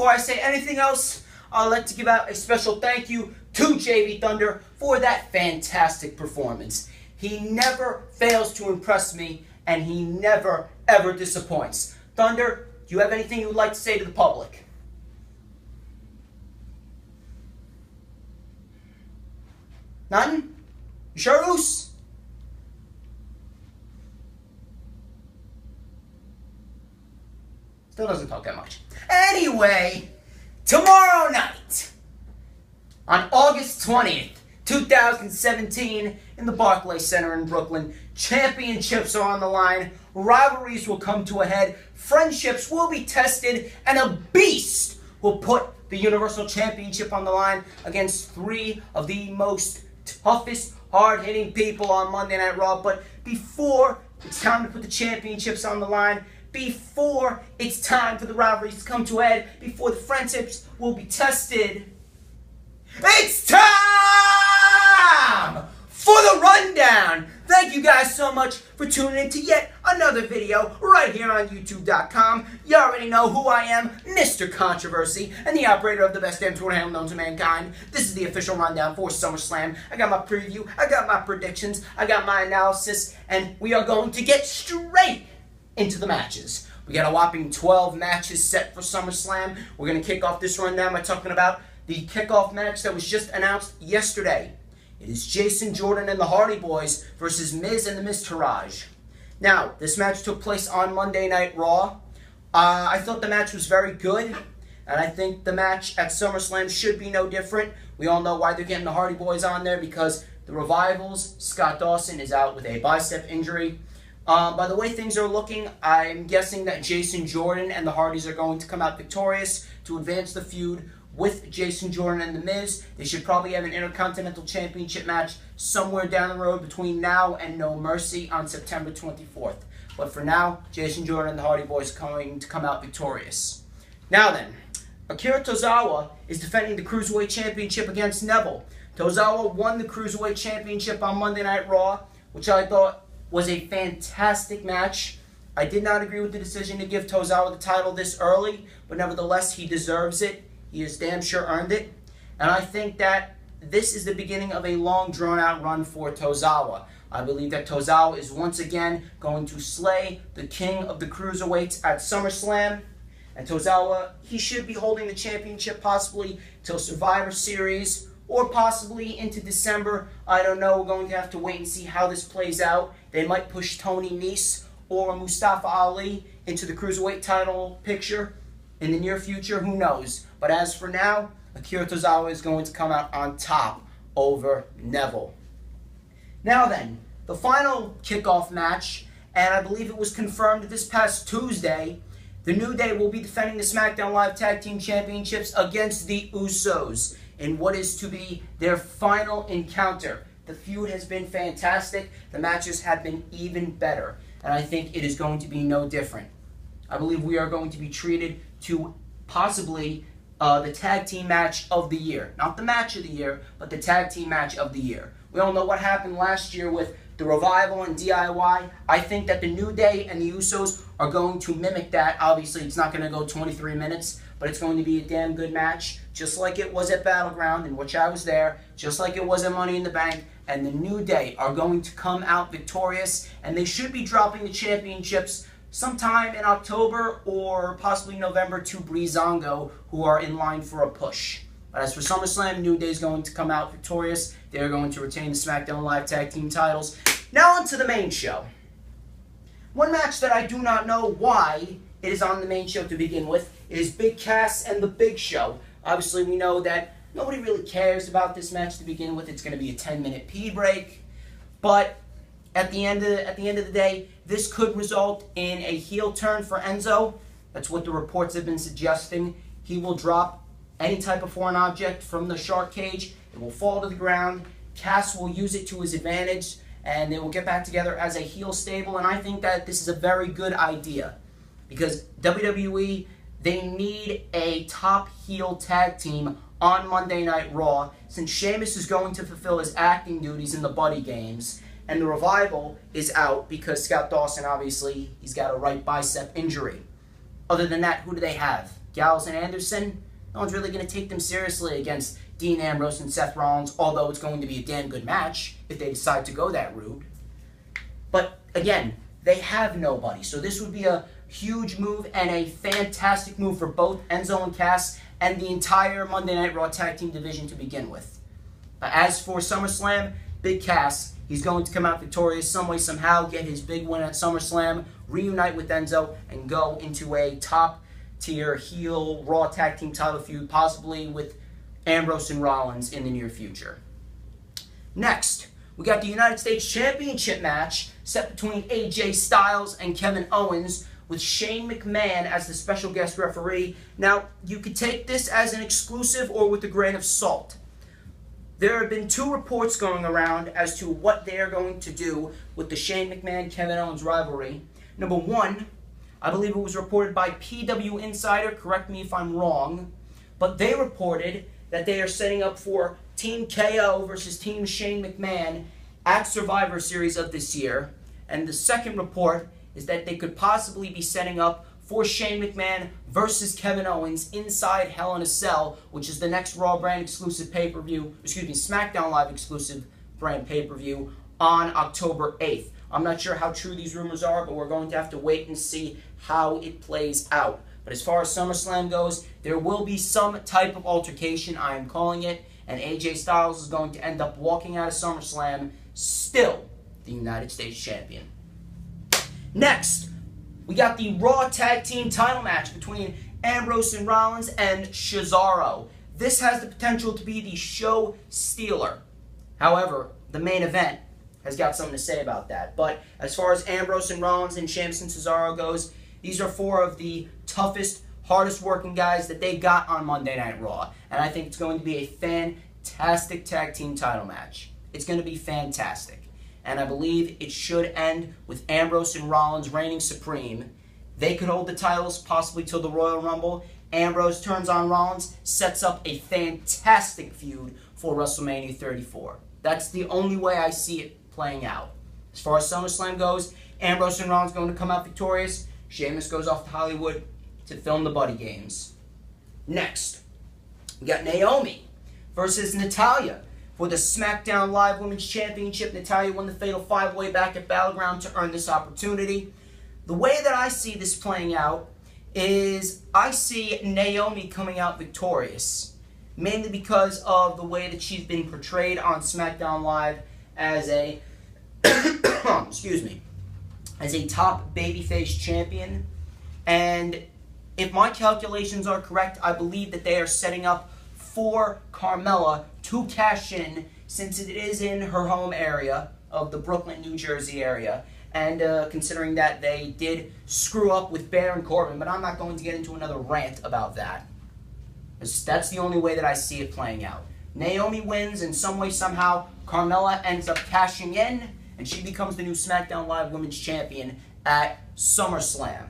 before I say anything else, I'd like to give out a special thank you to JV Thunder for that fantastic performance. He never fails to impress me, and he never, ever disappoints. Thunder, do you have anything you would like to say to the public? None? You sure, Roos? Still doesn't talk that much. Anyway, tomorrow night, on August 20th, 2017, in the Barclay Center in Brooklyn, championships are on the line, rivalries will come to a head, friendships will be tested, and a beast will put the Universal Championship on the line against three of the most toughest, hard-hitting people on Monday Night Raw. But before it's time to put the championships on the line, before it's time for the rivalries to come to a head, before the friendships will be tested, it's time for the rundown. Thank you guys so much for tuning in to yet another video right here on YouTube.com. You already know who I am, Mr. Controversy, and the operator of the best damn Twitter handle known to mankind. This is the official rundown for SummerSlam. I got my preview, I got my predictions, I got my analysis, and we are going to get straight into the matches. We got a whopping 12 matches set for SummerSlam. We're going to kick off this rundown by talking about the kickoff match that was just announced yesterday. It is Jason Jordan and the Hardy Boys versus Miz and the Miztourage. Now, this match took place on Monday Night Raw. I thought the match was very good, and I think the match at SummerSlam should be no different. We all know why they're getting the Hardy Boys on there, because the Revival's Scott Dawson is out with a bicep injury. By the way things are looking, I'm guessing that Jason Jordan and the Hardys are going to come out victorious to advance the feud with Jason Jordan and The Miz. They should probably have an Intercontinental Championship match somewhere down the road between now and No Mercy on September 24th. But for now, Jason Jordan and the Hardy Boys are going to come out victorious. Now then, Akira Tozawa is defending the Cruiserweight Championship against Neville. Tozawa won the Cruiserweight Championship on Monday Night Raw, which I thought was a fantastic match. I did not agree with the decision to give Tozawa the title this early, but nevertheless, he deserves it. He has damn sure earned it. And I think that this is the beginning of a long, drawn-out run for Tozawa. I believe that Tozawa is once again going to slay the king of the cruiserweights at SummerSlam. And Tozawa, he should be holding the championship possibly till Survivor Series or possibly into December. I don't know. We're going to have to wait and see how this plays out. They might push Tony Nese or Mustafa Ali into the cruiserweight title picture in the near future. Who knows? But as for now, Akira Tozawa is going to come out on top over Neville. Now then, the final kickoff match, and I believe it was confirmed this past Tuesday, the New Day will be defending the SmackDown Live Tag Team Championships against the Usos in what is to be their final encounter. The feud has been fantastic. The matches have been even better, and I think it is going to be no different. I believe we are going to be treated to possibly the tag team match of the year. Not the match of the year, but the tag team match of the year. We all know what happened last year with the Revival and DIY. I think that the New Day and the Usos are going to mimic that. Obviously, it's not going to go 23 minutes, but it's going to be a damn good match, just like it was at Battleground, in which I was there, just like it was at Money in the Bank. And the New Day are going to come out victorious, and they should be dropping the championships sometime in October or possibly November to Breezango, who are in line for a push. But as for SummerSlam, New Day is going to come out victorious. They're going to retain the SmackDown Live Tag Team titles. Now on to the main show. One match that I do not know why it is on the main show to begin with is Big Cass and the Big Show. Obviously, we know that nobody really cares about this match to begin with. It's going to be a 10-minute pee break. But at the end of the day, this could result in a heel turn for Enzo. That's what the reports have been suggesting. He will drop any type of foreign object from the shark cage. It will fall to the ground. Cass will use it to his advantage, and they will get back together as a heel stable. And I think that this is a very good idea, because WWE, they need a top heel tag team on Monday Night Raw, since Sheamus is going to fulfill his acting duties in the Buddy Games, and the Revival is out because Scott Dawson, obviously, he's got a right bicep injury. Other than that, who do they have? Gallows and Anderson, no one's really going to take them seriously against Dean Ambrose and Seth Rollins, although it's going to be a damn good match if they decide to go that route. But again, they have nobody, so this would be a huge move and a fantastic move for both Enzo and Cass and the entire Monday Night Raw Tag Team division to begin with. As for SummerSlam, Big Cass, he's going to come out victorious some way, somehow, get his big win at SummerSlam, reunite with Enzo, and go into a top-tier heel Raw Tag Team title feud, possibly with Ambrose and Rollins in the near future. Next, we got the United States Championship match set between AJ Styles and Kevin Owens, with Shane McMahon as the special guest referee. Now, you could take this as an exclusive or with a grain of salt. There have been two reports going around as to what they are going to do with the Shane McMahon-Kevin Owens rivalry. Number one, I believe it was reported by PW Insider, correct me if I'm wrong, but they reported that they are setting up for Team KO versus Team Shane McMahon at Survivor Series of this year. And the second report is that they could possibly be setting up for Shane McMahon versus Kevin Owens inside Hell in a Cell, which is the next Raw brand exclusive pay-per-view, SmackDown Live exclusive brand pay-per-view on October 8th. I'm not sure how true these rumors are, but we're going to have to wait and see how it plays out. But as far as SummerSlam goes, there will be some type of altercation, I am calling it, and AJ Styles is going to end up walking out of SummerSlam still the United States Champion. Next, we got the Raw Tag Team title match between Ambrose and Rollins and Cesaro. This has the potential to be the show stealer. However, the main event has got something to say about that. But as far as Ambrose and Rollins and Sheamus and Cesaro goes, these are four of the toughest, hardest working guys that they got on Monday Night Raw. And I think it's going to be a fantastic tag team title match. It's going to be fantastic. And I believe it should end with Ambrose and Rollins reigning supreme. They could hold the titles possibly till the Royal Rumble. Ambrose turns on Rollins, sets up a fantastic feud for WrestleMania 34. That's the only way I see it playing out. As far as SummerSlam goes, Ambrose and Rollins going to come out victorious. Sheamus goes off to Hollywood to film the Buddy Games. Next, we got Naomi versus Natalya. For the SmackDown Live Women's Championship, Natalya won the Fatal 5-Way back at Battleground to earn this opportunity. The way that I see this playing out is I see Naomi coming out victorious, mainly because of the way that she's been portrayed on SmackDown Live as a excuse me, as a top babyface champion. And if my calculations are correct, I believe that they are setting up for Carmella to cash in, since it is in her home area of the Brooklyn, New Jersey area, and considering that they did screw up with Baron Corbin, but I'm not going to get into another rant about that. That's the only way that I see it playing out. Naomi wins in some way, somehow. Carmella ends up cashing in, and she becomes the new SmackDown Live Women's Champion at SummerSlam.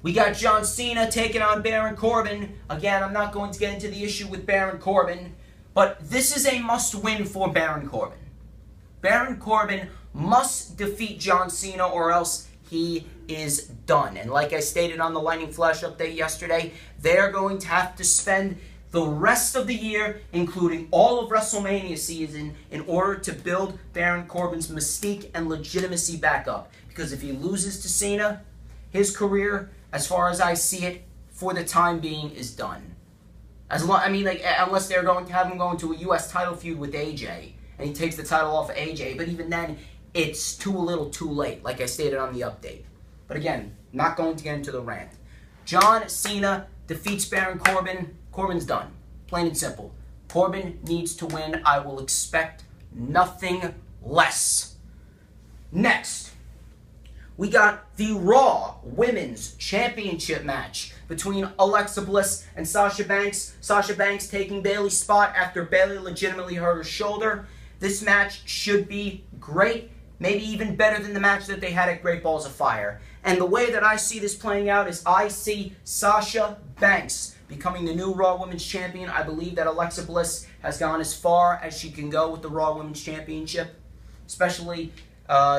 We got John Cena taking on Baron Corbin. Again, I'm not going to get into the issue with Baron Corbin, but this is a must-win for Baron Corbin. Baron Corbin must defeat John Cena or else he is done. And like I stated on the Lightning Flash update yesterday, they're going to have to spend the rest of the year, including all of WrestleMania season, in order to build Baron Corbin's mystique and legitimacy back up. Because if he loses to Cena, his career, as far as I see it, for the time being, is done. Unless they're going to have him go into a U.S. title feud with AJ, and he takes the title off of AJ. But even then, it's too little too late, like I stated on the update. But again, not going to get into the rant. John Cena defeats Baron Corbin. Corbin's done. Plain and simple. Corbin needs to win. I will expect nothing less. Next, we got the Raw Women's Championship match between Alexa Bliss and Sasha Banks. Sasha Banks taking Bayley's spot after Bayley legitimately hurt her shoulder. This match should be great, maybe even better than the match that they had at Great Balls of Fire. And the way that I see this playing out is I see Sasha Banks becoming the new Raw Women's Champion. I believe that Alexa Bliss has gone as far as she can go with the Raw Women's Championship, especially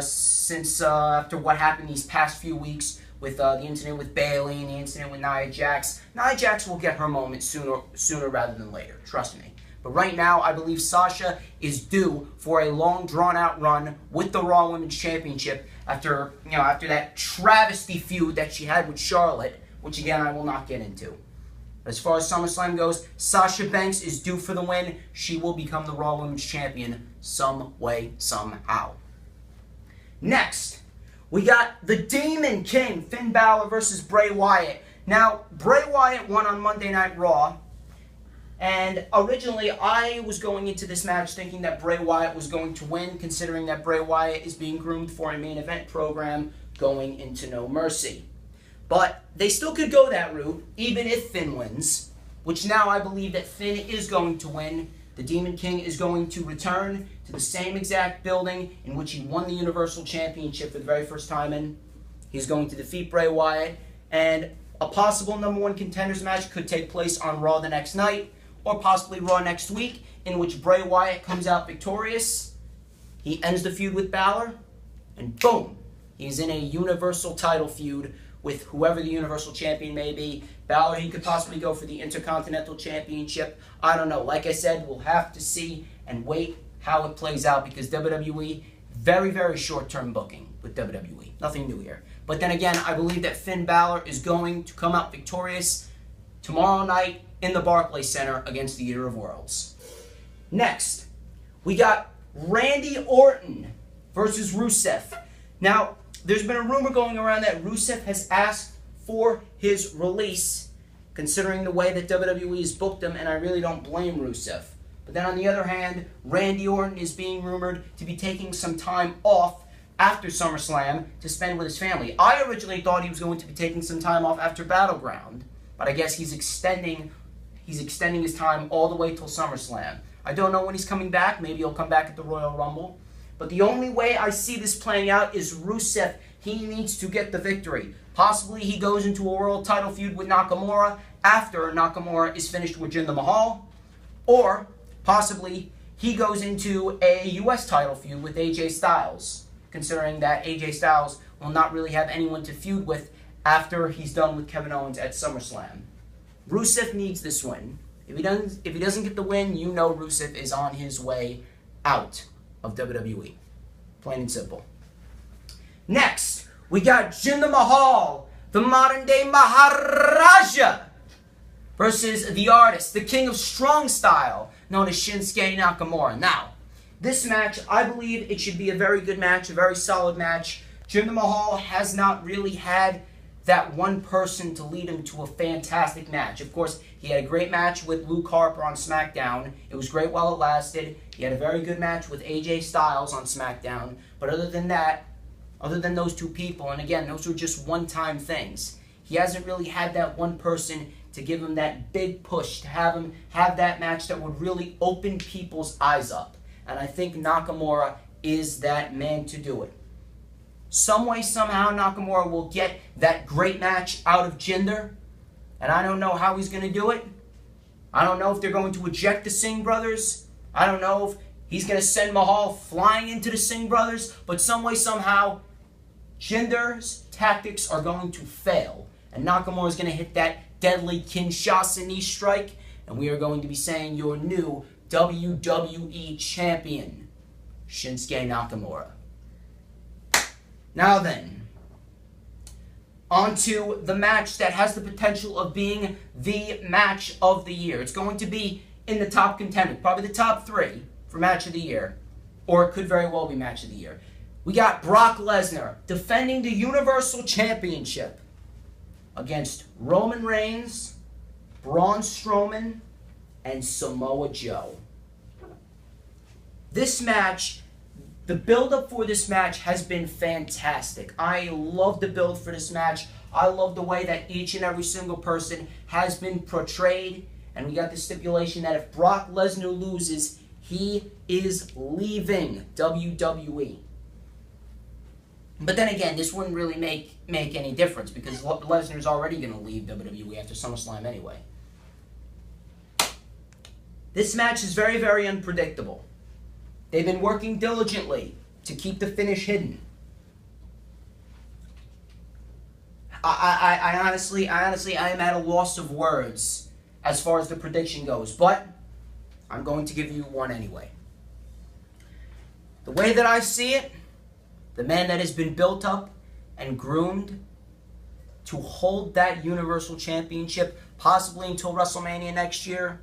since after what happened these past few weeks with the incident with Bayley and the incident with Nia Jax. Nia Jax will get her moment sooner rather than later. Trust me. But right now, I believe Sasha is due for a long, drawn-out run with the Raw Women's Championship after that travesty feud that she had with Charlotte, which again I will not get into. As far as SummerSlam goes, Sasha Banks is due for the win. She will become the Raw Women's Champion some way, somehow. Next, we got the Demon King, Finn Balor versus Bray Wyatt. Now, Bray Wyatt won on Monday Night Raw. And originally, I was going into this match thinking that Bray Wyatt was going to win, considering that Bray Wyatt is being groomed for a main event program going into No Mercy. But they still could go that route, even if Finn wins, which now I believe that Finn is going to win. The Demon King is going to return to the same exact building in which he won the Universal Championship for the very first time in. He's going to defeat Bray Wyatt, and a possible #1 contenders match could take place on Raw the next night, or possibly Raw next week, in which Bray Wyatt comes out victorious. He ends the feud with Balor, and boom, he's in a Universal title feud with whoever the Universal Champion may be. Balor, he could possibly go for the Intercontinental Championship. I don't know. Like I said, we'll have to see and wait how it plays out, because WWE, very, very short-term booking with WWE. Nothing new here. But then again, I believe that Finn Balor is going to come out victorious tomorrow night in the Barclay Center against the Eater of Worlds. Next, we got Randy Orton versus Rusev. Now, there's been a rumor going around that Rusev has asked for his release, considering the way that WWE has booked him, and I really don't blame Rusev. But then on the other hand, Randy Orton is being rumored to be taking some time off after SummerSlam to spend with his family. I originally thought he was going to be taking some time off after Battleground, but I guess he's extending his time all the way till SummerSlam. I don't know when he's coming back. Maybe he'll come back at the Royal Rumble. But the only way I see this playing out is Rusev. He needs to get the victory. Possibly he goes into a world title feud with Nakamura after Nakamura is finished with Jinder Mahal. Or possibly he goes into a U.S. title feud with AJ Styles, considering that AJ Styles will not really have anyone to feud with after he's done with Kevin Owens at SummerSlam. Rusev needs this win. If he doesn't get the win, you know Rusev is on his way out of WWE. Plain and simple. Next, we got Jinder Mahal, the modern-day Maharaja, versus the artist, the king of strong style, known as Shinsuke Nakamura. Now, this match, I believe it should be a very good match, a very solid match. Jinder Mahal has not really had that one person to lead him to a fantastic match. Of course, he had a great match with Luke Harper on SmackDown. It was great while it lasted. He had a very good match with AJ Styles on SmackDown. But other than that, other than those two people, and again, those were just one-time things, he hasn't really had that one person to give him that big push, to have him have that match that would really open people's eyes up. And I think Nakamura is that man to do it. Some way, somehow, Nakamura will get that great match out of Jinder. And I don't know how he's going to do it. I don't know if they're going to eject the Singh brothers. I don't know if he's going to send Mahal flying into the Singh brothers. But some way, somehow, Jinder's tactics are going to fail. And Nakamura is going to hit that deadly Kinshasa knee strike. And we are going to be saying your new WWE Champion, Shinsuke Nakamura. Now then, on to the match that has the potential of being the match of the year. It's going to be in the top contender, probably the top 3 for match of the year, or it could very well be match of the year. We got Brock Lesnar defending the Universal Championship against Roman Reigns, Braun Strowman, and Samoa Joe. This match, the build-up for this match has been fantastic. I love the build for this match. I love the way that each and every single person has been portrayed. And we got the stipulation that if Brock Lesnar loses, he is leaving WWE. But then again, this wouldn't really make any difference, because Lesnar's already going to leave WWE after SummerSlam anyway. This match is very, very unpredictable. They've been working diligently to keep the finish hidden. I honestly, I am at a loss of words as far as the prediction goes, but I'm going to give you one anyway. The way that I see it, the man that has been built up and groomed to hold that Universal Championship, possibly until WrestleMania next year,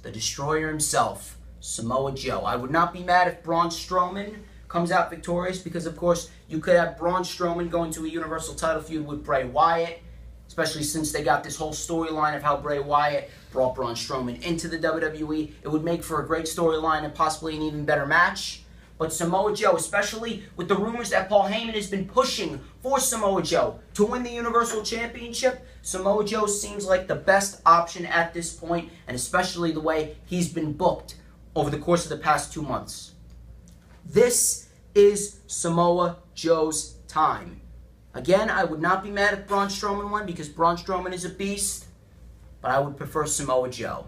the Destroyer himself, Samoa Joe. I would not be mad if Braun Strowman comes out victorious, because of course you could have Braun Strowman going to a Universal title feud with Bray Wyatt, especially since they got this whole storyline of how Bray Wyatt brought Braun Strowman into the WWE. It would make for a great storyline and possibly an even better match. But Samoa Joe, especially with the rumors that Paul Heyman has been pushing for Samoa Joe to win the Universal Championship, Samoa Joe seems like the best option at this point, and especially the way he's been booked over the course of the past 2 months. This is Samoa Joe's time. Again, I would not be mad if Braun Strowman won, because Braun Strowman is a beast, but I would prefer Samoa Joe.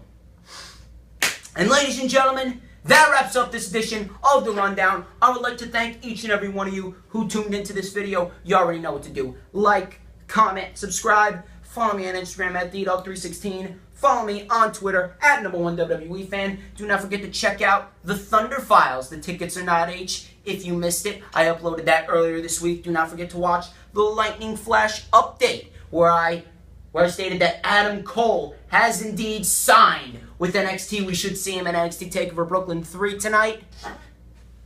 And ladies and gentlemen, that wraps up this edition of The Rundown. I would like to thank each and every one of you who tuned into this video. You already know what to do. Like, comment, subscribe. Follow me on Instagram at TheDog316. Follow me on Twitter at #1 WWE fan. Do not forget to check out the Thunder Files. The tickets are not H. If you missed it, I uploaded that earlier this week. Do not forget to watch the Lightning Flash update, where I stated that Adam Cole has indeed signed with NXT. We should see him at NXT TakeOver Brooklyn 3 tonight.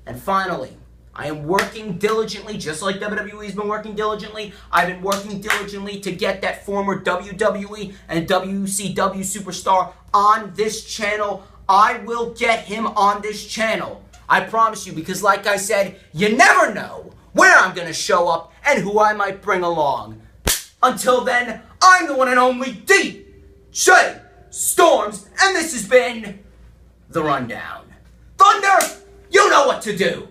And finally, I am working diligently, just like WWE's been working diligently. I've been working diligently to get that former WWE and WCW superstar on this channel. I will get him on this channel. I promise you, because like I said, you never know where I'm going to show up and who I might bring along. Until then, I'm the one and only DJ Storms, and this has been The Rundown. Thunder, you know what to do.